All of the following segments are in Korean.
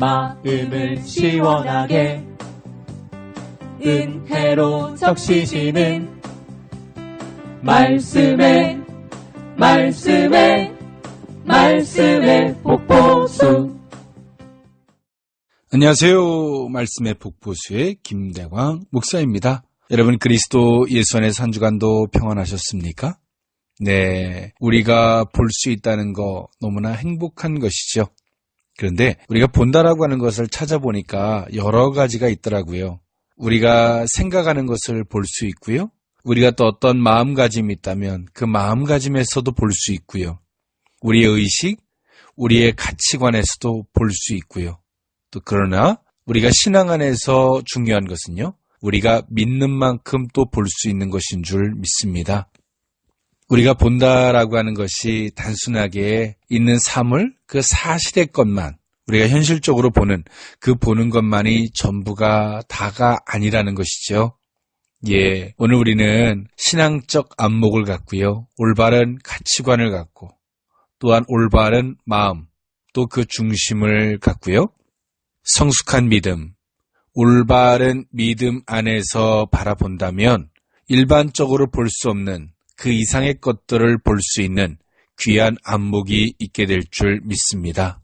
마음을 시원하게 은혜로 적시시는 말씀에 복보수. 안녕하세요. 말씀의 복보수의 김대광 목사입니다. 여러분, 그리스도 예수 안에서 한 주간도 평안하셨습니까? 네, 우리가 볼 수 있다는 거 너무나 행복한 것이죠. 그런데 우리가 본다라고 하는 것을 찾아보니까 여러 가지가 있더라고요. 우리가 생각하는 것을 볼 수 있고요. 우리가 또 어떤 마음가짐이 있다면 그 마음가짐에서도 볼 수 있고요. 우리의 의식, 우리의 가치관에서도 볼 수 있고요. 또 그러나 우리가 신앙 안에서 중요한 것은요, 우리가 믿는 만큼 또 볼 수 있는 것인 줄 믿습니다. 우리가 본다라고 하는 것이 단순하게 있는 사물, 그 사실의 것만, 우리가 현실적으로 보는 그 보는 것만이 전부가 다가 아니라는 것이죠. 예, 오늘 우리는 신앙적 안목을 갖고요, 올바른 가치관을 갖고, 또한 올바른 마음, 또 그 중심을 갖고요, 성숙한 믿음, 올바른 믿음 안에서 바라본다면 일반적으로 볼 수 없는 그 이상의 것들을 볼 수 있는 귀한 안목이 있게 될 줄 믿습니다.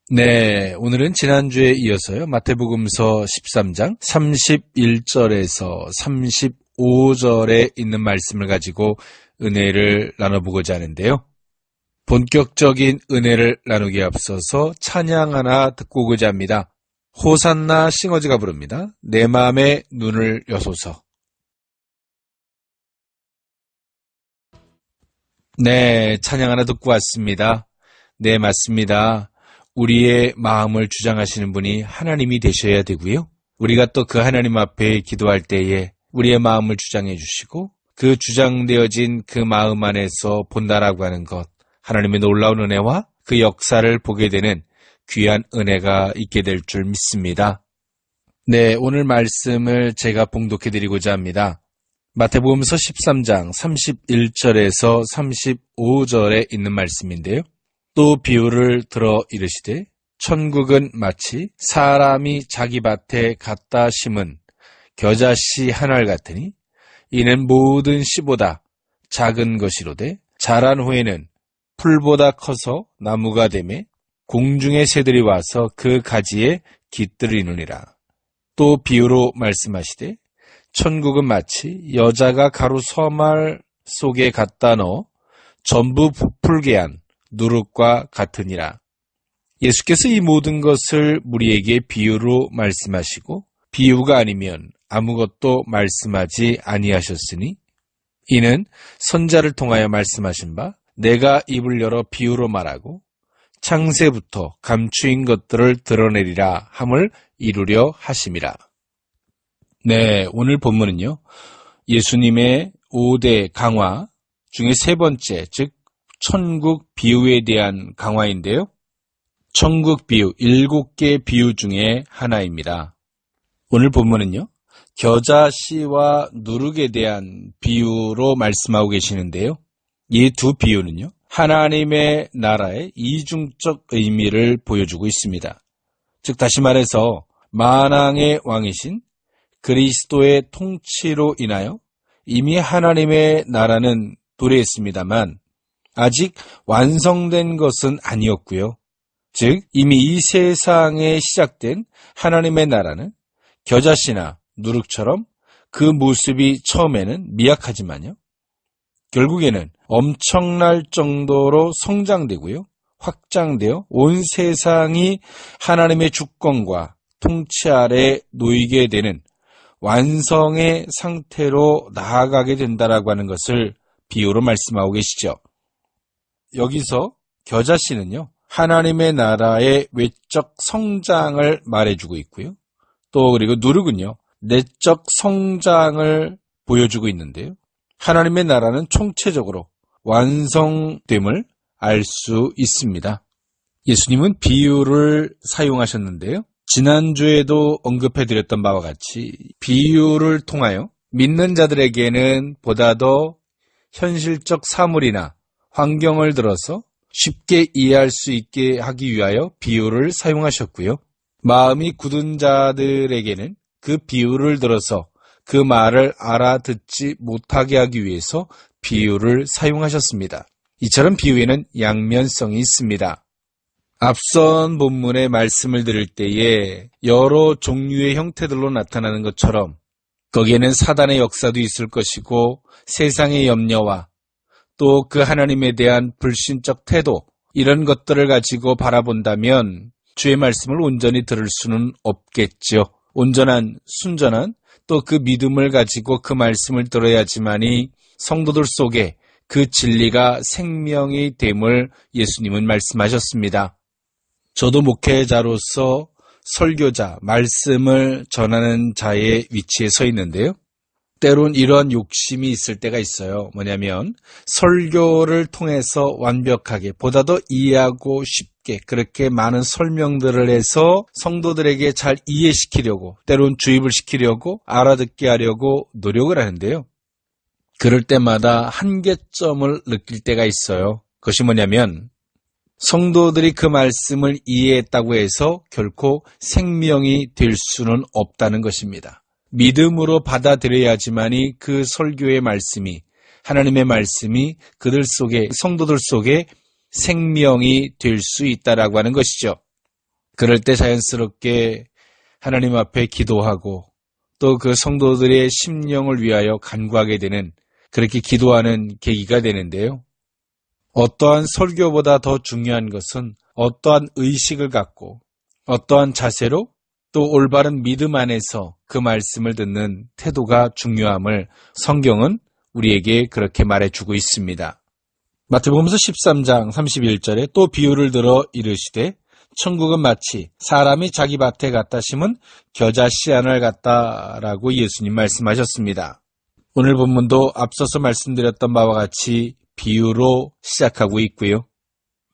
네, 오늘은 지난주에 이어서요, 마태복음서 13장 31절에서 35절에 있는 말씀을 가지고 은혜를 나눠보고자 하는데요. 본격적인 은혜를 나누기에 앞서서 찬양 하나 듣고 오고자 합니다. 호산나 싱어즈가 부릅니다. 내 마음의 눈을 여소서. 네, 찬양 하나 듣고 왔습니다. 네, 맞습니다. 우리의 마음을 주장하시는 분이 하나님이 되셔야 되고요. 우리가 또 그 하나님 앞에 기도할 때에 우리의 마음을 주장해 주시고 그 주장되어진 그 마음 안에서 본다라고 하는 것, 하나님의 놀라운 은혜와 그 역사를 보게 되는 귀한 은혜가 있게 될 줄 믿습니다. 네, 오늘 말씀을 제가 봉독해 드리고자 합니다. 마태복음서 13장 31절에서 35절에 있는 말씀인데요. 또 비유를 들어 이르시되 천국은 마치 사람이 자기 밭에 갖다 심은 겨자씨 하나를 같으니 이는 모든 씨보다 작은 것이로되 자란 후에는 풀보다 커서 나무가 되매 공중의 새들이 와서 그 가지에 깃들을 이누니라. 또 비유로 말씀하시되 천국은 마치 여자가 가루 서말 속에 갖다 넣어 전부 부풀게 한 누룩과 같으니라. 예수께서 이 모든 것을 우리에게 비유로 말씀하시고 비유가 아니면 아무것도 말씀하지 아니하셨으니 이는 선자를 통하여 말씀하신 바 내가 입을 열어 비유로 말하고 창세부터 감추인 것들을 드러내리라 함을 이루려 하심이라. 네, 오늘 본문은요, 예수님의 5대 강화 중에 세 번째, 즉 천국 비유에 대한 강화인데요. 천국 비유, 7개 비유 중에 하나입니다. 오늘 본문은요, 겨자씨와 누룩에 대한 비유로 말씀하고 계시는데요. 이 두 비유는요, 하나님의 나라의 이중적 의미를 보여주고 있습니다. 즉 다시 말해서 만왕의 왕이신 그리스도의 통치로 인하여 이미 하나님의 나라는 도래했습니다만 아직 완성된 것은 아니었고요. 즉 이미 이 세상에 시작된 하나님의 나라는 겨자씨나 누룩처럼 그 모습이 처음에는 미약하지만요, 결국에는 엄청날 정도로 성장되고요, 확장되어 온 세상이 하나님의 주권과 통치 아래 놓이게 되는 완성의 상태로 나아가게 된다라고 하는 것을 비유로 말씀하고 계시죠. 여기서 겨자씨는요, 하나님의 나라의 외적 성장을 말해주고 있고요. 또 그리고 누룩은요, 내적 성장을 보여주고 있는데요. 하나님의 나라는 총체적으로 완성됨을 알 수 있습니다. 예수님은 비유를 사용하셨는데요. 지난주에도 언급해드렸던 바와 같이 비유를 통하여 믿는 자들에게는 보다 더 현실적 사물이나 환경을 들어서 쉽게 이해할 수 있게 하기 위하여 비유를 사용하셨고요. 마음이 굳은 자들에게는 그 비유를 들어서 그 말을 알아듣지 못하게 하기 위해서 비유를 사용하셨습니다. 이처럼 비유에는 양면성이 있습니다. 앞선 본문의 말씀을 들을 때에 여러 종류의 형태들로 나타나는 것처럼 거기에는 사단의 역사도 있을 것이고 세상의 염려와 또 그 하나님에 대한 불신적 태도, 이런 것들을 가지고 바라본다면 주의 말씀을 온전히 들을 수는 없겠죠. 온전한, 순전한 또 그 믿음을 가지고 그 말씀을 들어야지만이 성도들 속에 그 진리가 생명이 됨을 예수님은 말씀하셨습니다. 저도 목회자로서 설교자, 말씀을 전하는 자의 위치에 서 있는데요. 때론 이러한 욕심이 있을 때가 있어요. 뭐냐면 설교를 통해서 완벽하게 보다 더 이해하고 쉽게 그렇게 많은 설명들을 해서 성도들에게 잘 이해시키려고, 때론 주입을 시키려고, 알아듣게 하려고 노력을 하는데요. 그럴 때마다 한계점을 느낄 때가 있어요. 그것이 뭐냐면 성도들이 그 말씀을 이해했다고 해서 결코 생명이 될 수는 없다는 것입니다. 믿음으로 받아들여야지만이 그 설교의 말씀이, 하나님의 말씀이 그들 속에, 성도들 속에 생명이 될 수 있다라고 하는 것이죠. 그럴 때 자연스럽게 하나님 앞에 기도하고 또 그 성도들의 심령을 위하여 간구하게 되는, 그렇게 기도하는 계기가 되는데요. 어떠한 설교보다 더 중요한 것은 어떠한 의식을 갖고 어떠한 자세로 또 올바른 믿음 안에서 그 말씀을 듣는 태도가 중요함을 성경은 우리에게 그렇게 말해주고 있습니다. 마태복음서 13장 31절에 또 비유를 들어 이르시되 천국은 마치 사람이 자기 밭에 갖다 심은 겨자 씨안을 같다라고 예수님 말씀하셨습니다. 오늘 본문도 앞서서 말씀드렸던 바와 같이 비유로 시작하고 있고요.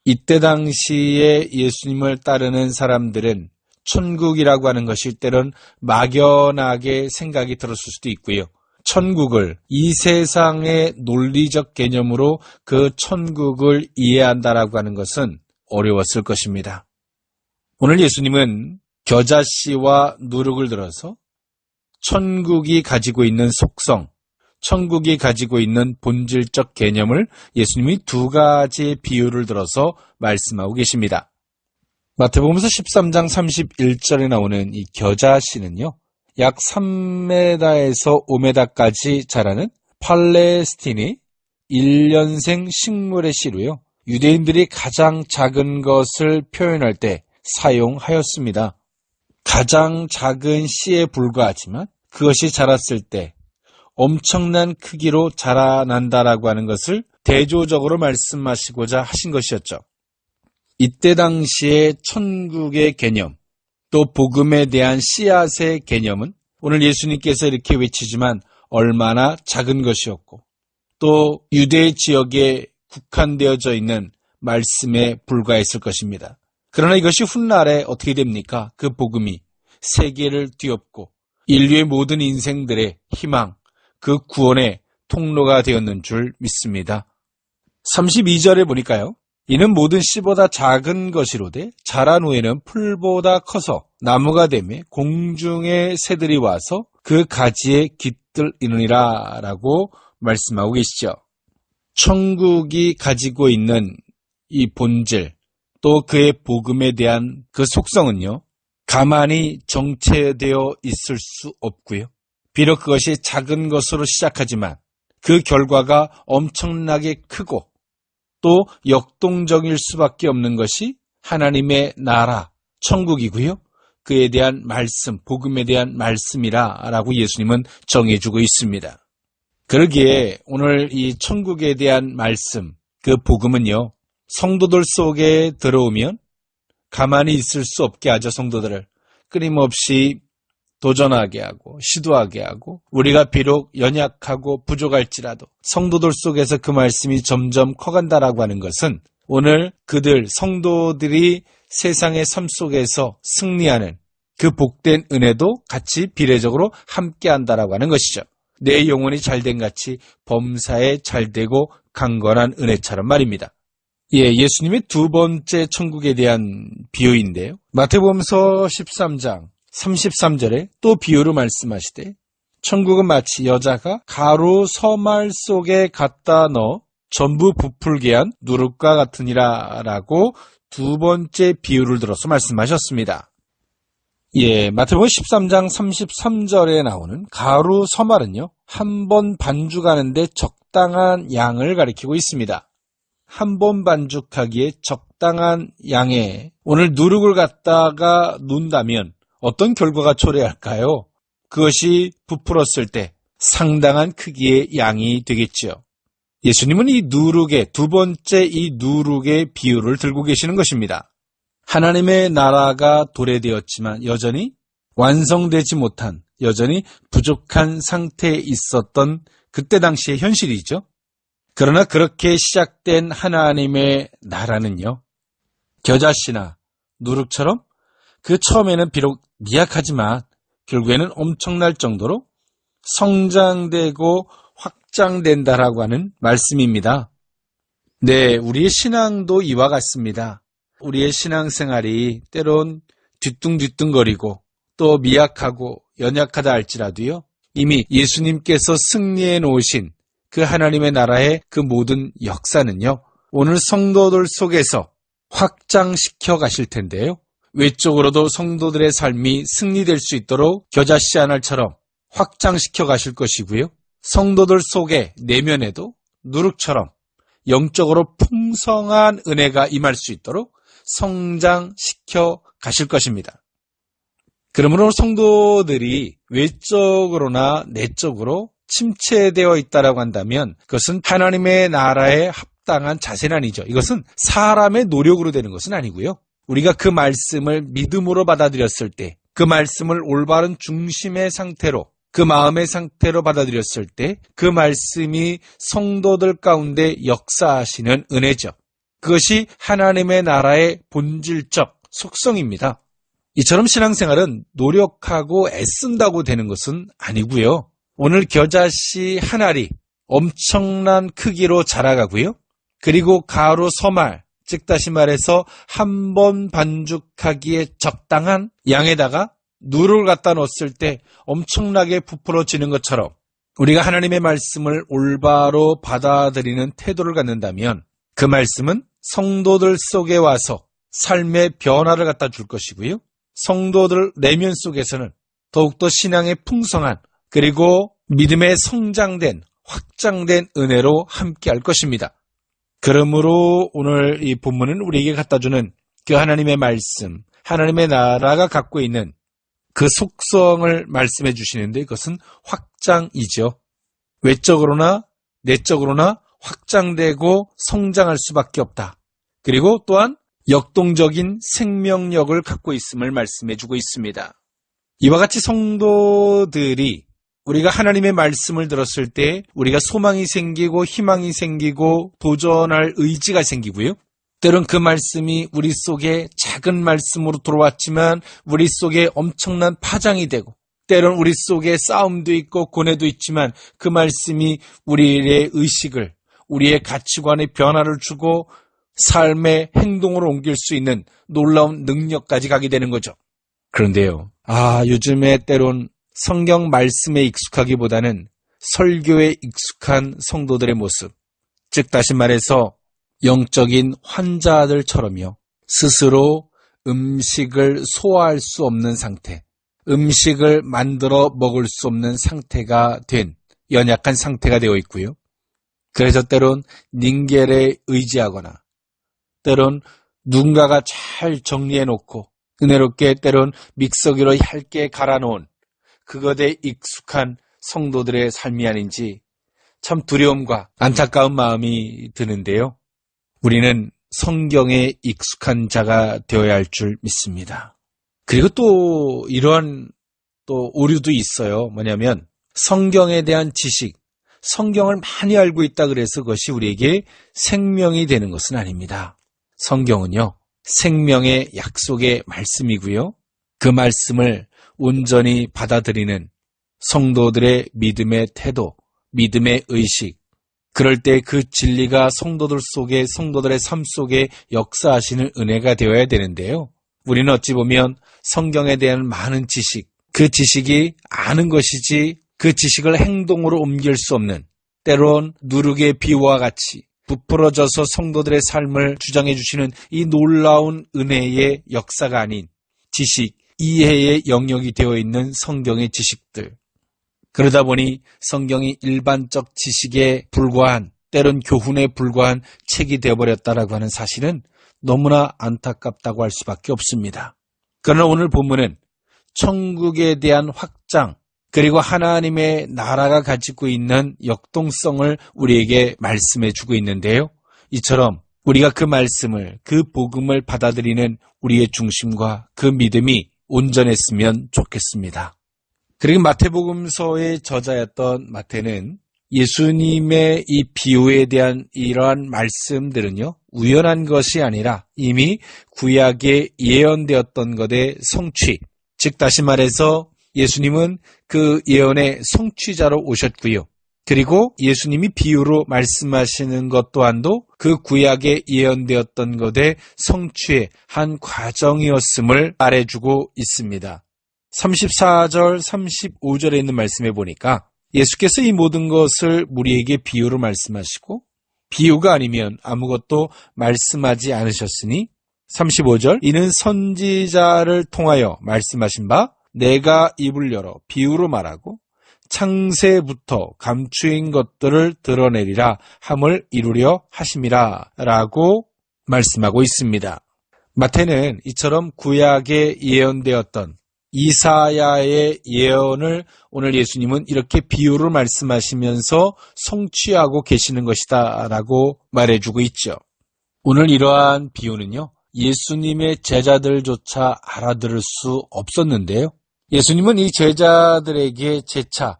이때 당시에 예수님을 따르는 사람들은 천국이라고 하는 것이 때론 막연하게 생각이 들었을 수도 있고요. 천국을, 이 세상의 논리적 개념으로 그 천국을 이해한다라고 하는 것은 어려웠을 것입니다. 오늘 예수님은 겨자씨와 누룩을 들어서 천국이 가지고 있는 속성, 천국이 가지고 있는 본질적 개념을 예수님이 두 가지의 비유를 들어서 말씀하고 계십니다. 마태복음서 13장 31절에 나오는 이 겨자씨는요, 약 3m에서 5m까지 자라는 팔레스틴의 1년생 식물의 씨로요, 유대인들이 가장 작은 것을 표현할 때 사용하였습니다. 가장 작은 씨에 불과하지만 그것이 자랐을 때 엄청난 크기로 자라난다라고 하는 것을 대조적으로 말씀하시고자 하신 것이었죠. 이때 당시의 천국의 개념, 또 복음에 대한 씨앗의 개념은 오늘 예수님께서 이렇게 외치지만 얼마나 작은 것이었고 또 유대 지역에 국한되어져 있는 말씀에 불과했을 것입니다. 그러나 이것이 훗날에 어떻게 됩니까? 그 복음이 세계를 뒤엎고 인류의 모든 인생들의 희망, 그 구원의 통로가 되었는 줄 믿습니다. 32절에 보니까요. 이는 모든 씨보다 작은 것이로되 자란 후에는 풀보다 커서 나무가 되매 공중의 새들이 와서 그 가지에 깃들이느니라 라고 말씀하고 계시죠. 천국이 가지고 있는 이 본질, 또 그의 복음에 대한 그 속성은요, 가만히 정체되어 있을 수 없고요. 비록 그것이 작은 것으로 시작하지만 그 결과가 엄청나게 크고 또 역동적일 수밖에 없는 것이 하나님의 나라, 천국이고요. 그에 대한 말씀, 복음에 대한 말씀이라고 예수님은 정해주고 있습니다. 그러기에 오늘 이 천국에 대한 말씀, 그 복음은요, 성도들 속에 들어오면 가만히 있을 수 없게 하죠. 성도들을 끊임없이 도전하게 하고 시도하게 하고, 우리가 비록 연약하고 부족할지라도 성도들 속에서 그 말씀이 점점 커간다라고 하는 것은 오늘 그들 성도들이 세상의 삶 속에서 승리하는 그 복된 은혜도 같이 비례적으로 함께한다라고 하는 것이죠. 내 영혼이 잘된 같이 범사에 잘되고 강건한 은혜처럼 말입니다. 예수님의 두 번째 천국에 대한 비유인데요. 마태복음서 13장 33절에 또 비유로 말씀하시되 천국은 마치 여자가 가루 서말 속에 갖다 넣어 전부 부풀게 한 누룩과 같으니라 라고 두 번째 비유를 들어서 말씀하셨습니다. 마태복음 13장 33절에 나오는 가루 서말은요, 한 번 반죽하는데 적당한 양을 가리키고 있습니다. 한 번 반죽하기에 적당한 양에 오늘 누룩을 갖다가 놓는다면 어떤 결과가 초래할까요? 그것이 부풀었을 때 상당한 크기의 양이 되겠죠. 예수님은 이 누룩의 두 번째 이 누룩의 비유를 들고 계시는 것입니다. 하나님의 나라가 도래되었지만 여전히 완성되지 못한, 여전히 부족한 상태에 있었던 그때 당시의 현실이죠. 그러나 그렇게 시작된 하나님의 나라는요, 겨자씨나 누룩처럼 그 처음에는 비록 미약하지만 결국에는 엄청날 정도로 성장되고 확장된다라고 하는 말씀입니다. 네, 우리의 신앙도 이와 같습니다. 우리의 신앙생활이 때론 뒤뚱뒤뚱거리고 또 미약하고 연약하다 할지라도요, 이미 예수님께서 승리해 놓으신 그 하나님의 나라의 그 모든 역사는요, 오늘 성도들 속에서 확장시켜 가실 텐데요. 외적으로도 성도들의 삶이 승리될 수 있도록 겨자씨 한 알처럼 확장시켜 가실 것이고요. 성도들 속에 내면에도 누룩처럼 영적으로 풍성한 은혜가 임할 수 있도록 성장시켜 가실 것입니다. 그러므로 성도들이 외적으로나 내적으로 침체되어 있다라고 한다면 그것은 하나님의 나라에 합당한 자세는 아니죠. 이것은 사람의 노력으로 되는 것은 아니고요. 우리가 그 말씀을 믿음으로 받아들였을 때, 그 말씀을 올바른 중심의 상태로, 그 마음의 상태로 받아들였을 때 그 말씀이 성도들 가운데 역사하시는 은혜죠. 그것이 하나님의 나라의 본질적 속성입니다. 이처럼 신앙생활은 노력하고 애쓴다고 되는 것은 아니고요. 오늘 겨자씨 한 알이 엄청난 크기로 자라가고요. 그리고 가루 서말, 즉 다시 말해서 한 번 반죽하기에 적당한 양에다가 누룩을 갖다 넣었을 때 엄청나게 부풀어지는 것처럼 우리가 하나님의 말씀을 올바로 받아들이는 태도를 갖는다면 그 말씀은 성도들 속에 와서 삶의 변화를 갖다 줄 것이고요. 성도들 내면 속에서는 더욱더 신앙의 풍성한 그리고 믿음의 성장된 확장된 은혜로 함께할 것입니다. 그러므로 오늘 이 본문은 우리에게 갖다주는 그 하나님의 말씀, 하나님의 나라가 갖고 있는 그 속성을 말씀해 주시는데 그것은 확장이죠. 외적으로나 내적으로나 확장되고 성장할 수밖에 없다. 그리고 또한 역동적인 생명력을 갖고 있음을 말씀해 주고 있습니다. 이와 같이 성도들이 우리가 하나님의 말씀을 들었을 때 우리가 소망이 생기고 희망이 생기고 도전할 의지가 생기고요. 때론 그 말씀이 우리 속에 작은 말씀으로 들어왔지만 우리 속에 엄청난 파장이 되고 때론 우리 속에 싸움도 있고 고뇌도 있지만 그 말씀이 우리의 의식을 우리의 가치관의 변화를 주고 삶의 행동으로 옮길 수 있는 놀라운 능력까지 가게 되는 거죠. 그런데요. 요즘에 때론 성경 말씀에 익숙하기보다는 설교에 익숙한 성도들의 모습, 즉 다시 말해서 영적인 환자들처럼요. 스스로 음식을 소화할 수 없는 상태, 음식을 만들어 먹을 수 없는 상태가 된 연약한 상태가 되어 있고요. 그래서 때론 닌겔에 의지하거나 때론 누군가가 잘 정리해놓고 은혜롭게 때론 믹서기로 얇게 갈아놓은 그것에 익숙한 성도들의 삶이 아닌지 참 두려움과 안타까운 마음이 드는데요. 우리는 성경에 익숙한 자가 되어야 할 줄 믿습니다. 그리고 또 이러한 또 오류도 있어요. 뭐냐면 성경에 대한 지식, 성경을 많이 알고 있다 그래서 그것이 우리에게 생명이 되는 것은 아닙니다. 성경은요, 생명의 약속의 말씀이고요. 그 말씀을 온전히 받아들이는 성도들의 믿음의 태도, 믿음의 의식, 그럴 때 그 진리가 성도들 속에, 성도들의 삶 속에 역사하시는 은혜가 되어야 되는데요. 우리는 어찌 보면 성경에 대한 많은 지식, 그 지식이 아는 것이지 그 지식을 행동으로 옮길 수 없는, 때론 누룩의 비유와 같이 부풀어져서 성도들의 삶을 주장해 주시는 이 놀라운 은혜의 역사가 아닌 지식, 이해의 영역이 되어 있는 성경의 지식들. 그러다 보니 성경이 일반적 지식에 불과한, 때론 교훈에 불과한 책이 되어버렸다라고 하는 사실은 너무나 안타깝다고 할 수밖에 없습니다. 그러나 오늘 본문은 천국에 대한 확장, 그리고 하나님의 나라가 가지고 있는 역동성을 우리에게 말씀해 주고 있는데요. 이처럼 우리가 그 말씀을, 그 복음을 받아들이는 우리의 중심과 그 믿음이 온전했으면 좋겠습니다. 그리고 마태복음서의 저자였던 마태는 예수님의 이 비유에 대한 이러한 말씀들은요, 우연한 것이 아니라 이미 구약에 예언되었던 것의 성취, 즉 다시 말해서 예수님은 그 예언의 성취자로 오셨고요. 그리고 예수님이 비유로 말씀하시는 것 또한도 그 구약에 예언되었던 것의 성취의 한 과정이었음을 말해주고 있습니다. 34절, 35절에 있는 말씀에 보니까 예수께서 이 모든 것을 우리에게 비유로 말씀하시고 비유가 아니면 아무것도 말씀하지 않으셨으니 35절, 이는 선지자를 통하여 말씀하신 바 내가 입을 열어 비유로 말하고 창세부터 감추인 것들을 드러내리라 함을 이루려 하심이라 라고 말씀하고 있습니다. 마태는 이처럼 구약에 예언되었던 이사야의 예언을 오늘 예수님은 이렇게 비유로 말씀하시면서 성취하고 계시는 것이다 라고 말해주고 있죠. 오늘 이러한 비유는요, 예수님의 제자들조차 알아들을 수 없었는데요. 예수님은 이 제자들에게 재차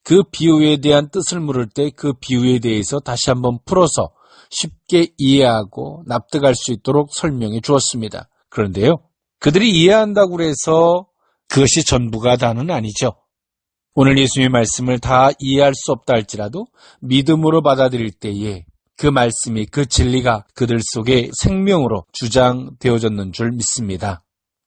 그 비유에 대한 뜻을 물을 때 그 비유에 대해서 다시 한번 풀어서 쉽게 이해하고 납득할 수 있도록 설명해 주었습니다. 그런데요, 그들이 이해한다고 해서 그것이 전부가 다는 아니죠. 오늘 예수님의 말씀을 다 이해할 수 없다 할지라도 믿음으로 받아들일 때에 그 말씀이, 그 진리가 그들 속에 생명으로 주장되어졌는 줄 믿습니다.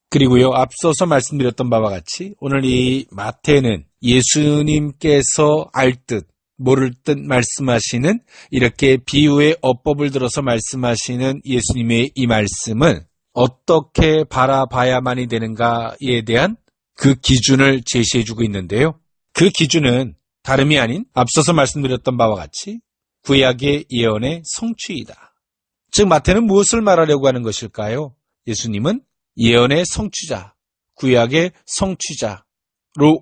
그리고요, 앞서서 말씀드렸던 바와 같이 오늘 이 마태는 예수님께서 알 듯 모를 듯 말씀하시는, 이렇게 비유의 어법을 들어서 말씀하시는 예수님의 이 말씀은 어떻게 바라봐야만이 되는가에 대한 그 기준을 제시해주고 있는데요. 그 기준은 다름이 아닌 앞서서 말씀드렸던 바와 같이 구약의 예언의 성취이다. 즉 마태는 무엇을 말하려고 하는 것일까요? 예수님은 예언의 성취자, 구약의 성취자로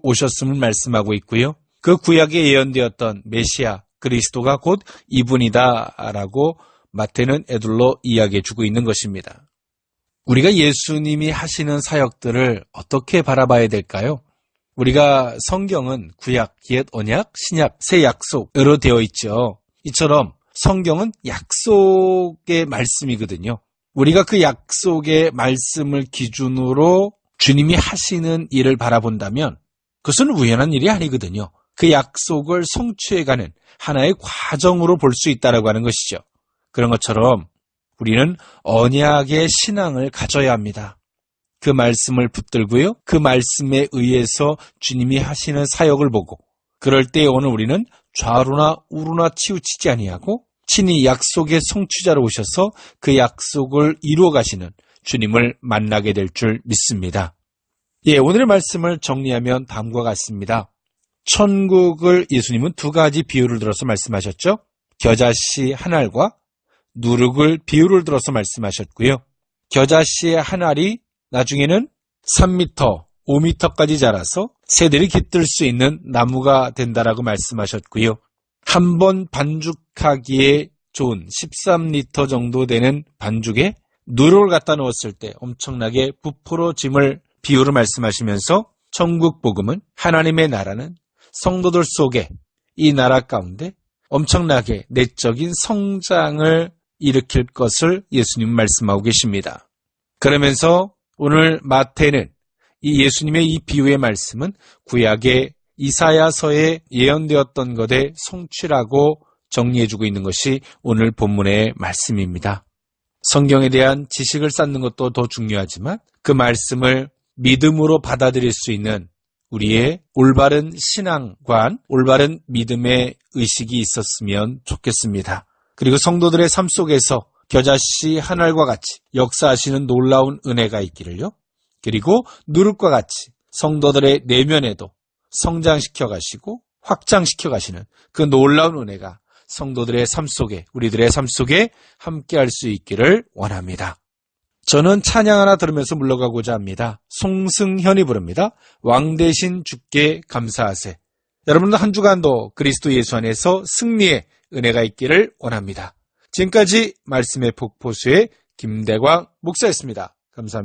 오셨음을 말씀하고 있고요. 그 구약에 예언되었던 메시아 그리스도가 곧 이분이다라고 마태는 에둘러 이야기해주고 있는 것입니다. 우리가 예수님이 하시는 사역들을 어떻게 바라봐야 될까요? 우리가 성경은 구약, 옛 언약, 신약, 새 약속으로 되어 있죠. 이처럼 성경은 약속의 말씀이거든요. 우리가 그 약속의 말씀을 기준으로 주님이 하시는 일을 바라본다면 그것은 우연한 일이 아니거든요. 그 약속을 성취해가는 하나의 과정으로 볼 수 있다고 하는 것이죠. 그런 것처럼 우리는 언약의 신앙을 가져야 합니다. 그 말씀을 붙들고요, 그 말씀에 의해서 주님이 하시는 사역을 보고, 그럴 때 오늘 우리는 좌로나 우로나 치우치지 아니하고 친히 약속의 성취자로 오셔서 그 약속을 이루어 가시는 주님을 만나게 될 줄 믿습니다. 오늘의 말씀을 정리하면 다음과 같습니다. 천국을 예수님은 두 가지 비유를 들어서 말씀하셨죠. 겨자씨 한 알과 누룩을 비유를 들어서 말씀하셨고요. 겨자씨의 한 알이 나중에는 3m, 5m까지 자라서 새들이 깃들 수 있는 나무가 된다라고 말씀하셨고요. 한 번 반죽하기에 좋은 13리터 정도 되는 반죽에 누룩을 갖다 넣었을 때 엄청나게 부풀어짐을 비유로 말씀하시면서 천국 복음은, 하나님의 나라는 성도들 속에 이 나라 가운데 엄청나게 내적인 성장을 일으킬 것을 예수님 말씀하고 계십니다. 그러면서 오늘 마태는 이 예수님의 이 비유의 말씀은 구약의 이사야서에 예언되었던 것의 성취라고 정리해주고 있는 것이 오늘 본문의 말씀입니다. 성경에 대한 지식을 쌓는 것도 더 중요하지만 그 말씀을 믿음으로 받아들일 수 있는 우리의 올바른 신앙관, 올바른 믿음의 의식이 있었으면 좋겠습니다. 그리고 성도들의 삶 속에서 겨자씨 한 알과 같이 역사하시는 놀라운 은혜가 있기를요. 그리고 누룩과 같이 성도들의 내면에도 성장시켜 가시고 확장시켜 가시는 그 놀라운 은혜가 성도들의 삶 속에, 우리들의 삶 속에 함께할 수 있기를 원합니다. 저는 찬양 하나 들으면서 물러가고자 합니다. 송승현이 부릅니다. 왕 대신 주께 감사하세. 여러분들 한 주간도 그리스도 예수 안에서 승리의 은혜가 있기를 원합니다. 지금까지 말씀의 폭포수의 김대광 목사였습니다. 감사합니다.